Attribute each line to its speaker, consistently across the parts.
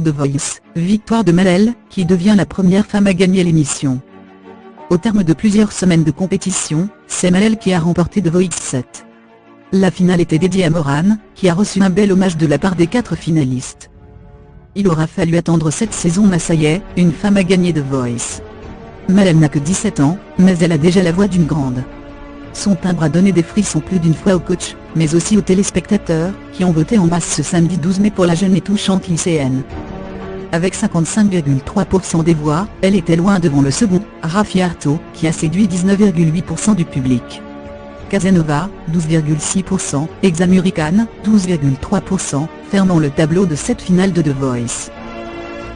Speaker 1: The Voice, victoire de Malel, qui devient la première femme à gagner l'émission. Au terme de plusieurs semaines de compétition, c'est Malel qui a remporté The Voice 7. La finale était dédiée à Morane, qui a reçu un bel hommage de la part des 4 finalistes. Il aura fallu attendre cette saison, mais ça y est, une femme a gagné The Voice. Malel n'a que 17 ans, mais elle a déjà la voix d'une grande. Son timbre a donné des frissons plus d'une fois aux coachs, mais aussi aux téléspectateurs, qui ont voté en masse ce samedi 12 mai pour la jeune et touchante lycéenne. Avec 55,3% des voix, elle était loin devant le second, Raffi Arto, qui a séduit 19,8% du public. Casanova, 12,6%, Examurican, 12,3%, fermant le tableau de cette finale de The Voice.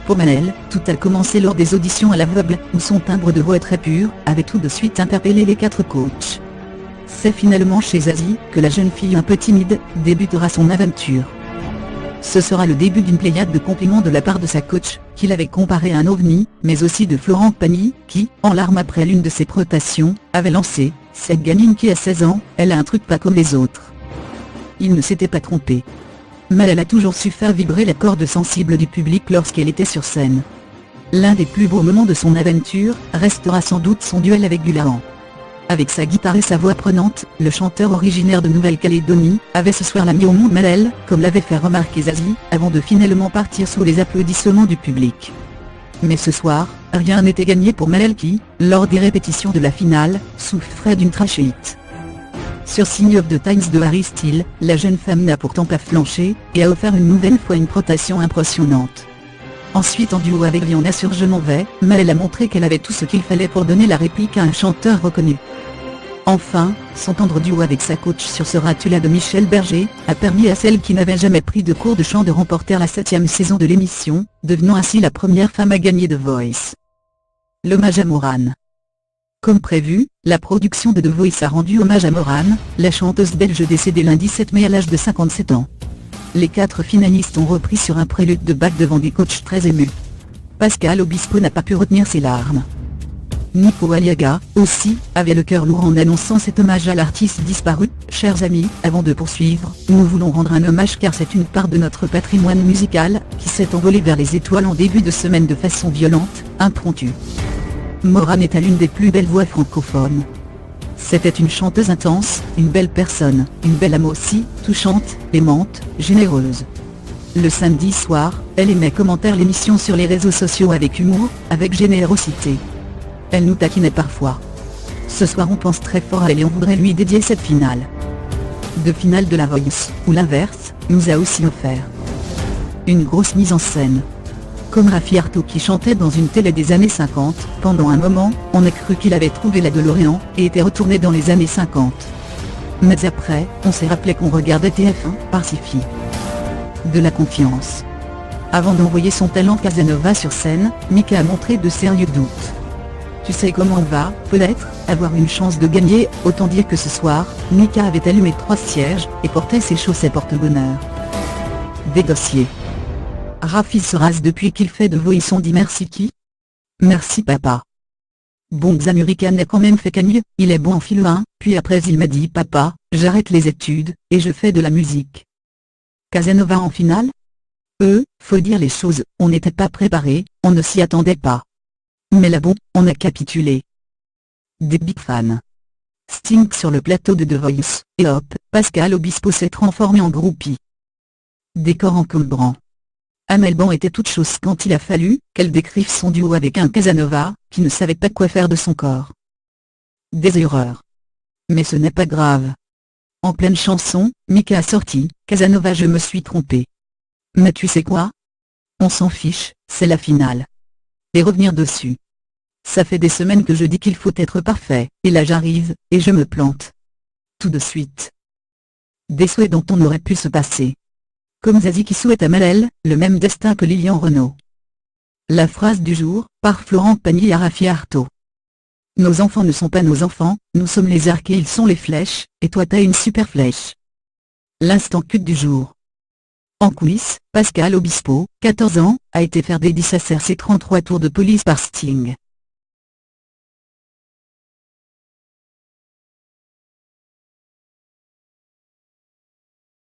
Speaker 1: Pour Malel, tout a commencé lors des auditions à l'aveugle, où son timbre de voix est très pur, avait tout de suite interpellé les 4 coachs. C'est finalement chez Zazie, que la jeune fille un peu timide, débutera son aventure. Ce sera le début d'une pléiade de compliments de la part de sa coach, qui l'avait comparé à un ovni, mais aussi de Florent Pagny, qui, en larmes après l'une de ses prestations, avait lancé « Cette gamine qui a 16 ans, elle a un truc pas comme les autres ». Il ne s'était pas trompé. Malel a toujours su faire vibrer la corde sensible du public lorsqu'elle était sur scène. L'un des plus beaux moments de son aventure, restera sans doute son duel avec Gulahan. Avec sa guitare et sa voix prenante, le chanteur originaire de Nouvelle-Calédonie, avait ce soir la mis au monde Malel, comme l'avait fait remarquer Zazie, avant de finalement partir sous les applaudissements du public. Mais ce soir, rien n'était gagné pour Malel qui, lors des répétitions de la finale, souffrait d'une trachéite. Sur Sign of the Times de Harry Styles, la jeune femme n'a pourtant pas flanché, et a offert une nouvelle fois une prestation impressionnante. Ensuite, en duo avec Rihanna sur Je m'en vais, Malel a montré qu'elle avait tout ce qu'il fallait pour donner la réplique à un chanteur reconnu. Enfin, son tendre duo avec sa coach sur Seras-tu là de Michel Berger, a permis à celle qui n'avait jamais pris de cours de chant de remporter la 7e saison de l'émission, devenant ainsi la première femme à gagner The Voice. L'hommage à Morane. Comme prévu, la production de The Voice a rendu hommage à Morane, la chanteuse belge décédée lundi 7 mai à l'âge de 57 ans. Les 4 finalistes ont repris sur un prélude de Bach devant des coachs très émus. Pascal Obispo n'a pas pu retenir ses larmes. Nico Aliaga, aussi, avait le cœur lourd en annonçant cet hommage à l'artiste disparu. Chers amis, avant de poursuivre, nous voulons rendre un hommage car c'est une part de notre patrimoine musical, qui s'est envolé vers les étoiles en début de semaine de façon violente, impromptue. Morane était l'une des plus belles voix francophones. C'était une chanteuse intense, une belle personne, une belle âme aussi, touchante, aimante, généreuse. Le samedi soir, elle aimait commenter l'émission sur les réseaux sociaux avec humour, avec générosité. Elle nous taquinait parfois. Ce soir on pense très fort à elle et on voudrait lui dédier cette finale. De finale de la Voice, ou l'inverse, nous a aussi offert une grosse mise en scène. Comme Raffi Arto qui chantait dans une télé des années 50, pendant un moment, on a cru qu'il avait trouvé la DeLorean, et était retourné dans les années 50. Mais après, on s'est rappelé qu'on regardait TF1, par Sifi. De la confiance. Avant d'envoyer son talent Casanova sur scène, Mika a montré de sérieux doutes. Tu sais comment on va, peut-être, avoir une chance de gagner, autant dire que ce soir, Mika avait allumé 3 cierges, et portait ses chaussettes porte-bonheur. Des dossiers. Raffi se rase depuis qu'il fait de Voice, on dit merci qui? Merci papa. Bon, Xamurican a quand même fait cagne, il est bon en philo 1, puis après il m'a dit papa, j'arrête les études, et je fais de la musique. Casanova en finale? Faut dire les choses, on n'était pas préparé, on ne s'y attendait pas. Mais là bon, on a capitulé. Des big fans. Sting sur le plateau de The Voice, et hop, Pascal Obispo s'est transformé en groupie. Décor encombrant. Amel Ban était toute chose quand il a fallu qu'elle décrive son duo avec un Casanova, qui ne savait pas quoi faire de son corps. Des erreurs. Mais ce n'est pas grave. En pleine chanson, Mika a sorti « Casanova, je me suis trompé. Mais tu sais quoi? On s'en fiche, c'est la finale. Et revenir dessus. Ça fait des semaines que je dis qu'il faut être parfait, et là j'arrive, et je me plante. Tout de suite. Des souhaits dont on aurait pu se passer. Comme Zazie qui souhaite à Malel, le même destin que Lilian Renaud. La phrase du jour, par Florent Pagny à Raffi Arto. Nos enfants ne sont pas nos enfants, nous sommes les arcs et ils sont les flèches, et toi t'as une super flèche. L'instant cut du jour. En coulisses, Pascal Obispo, 14 ans, a été faire dédicacer ses 33 tours de police par Sting.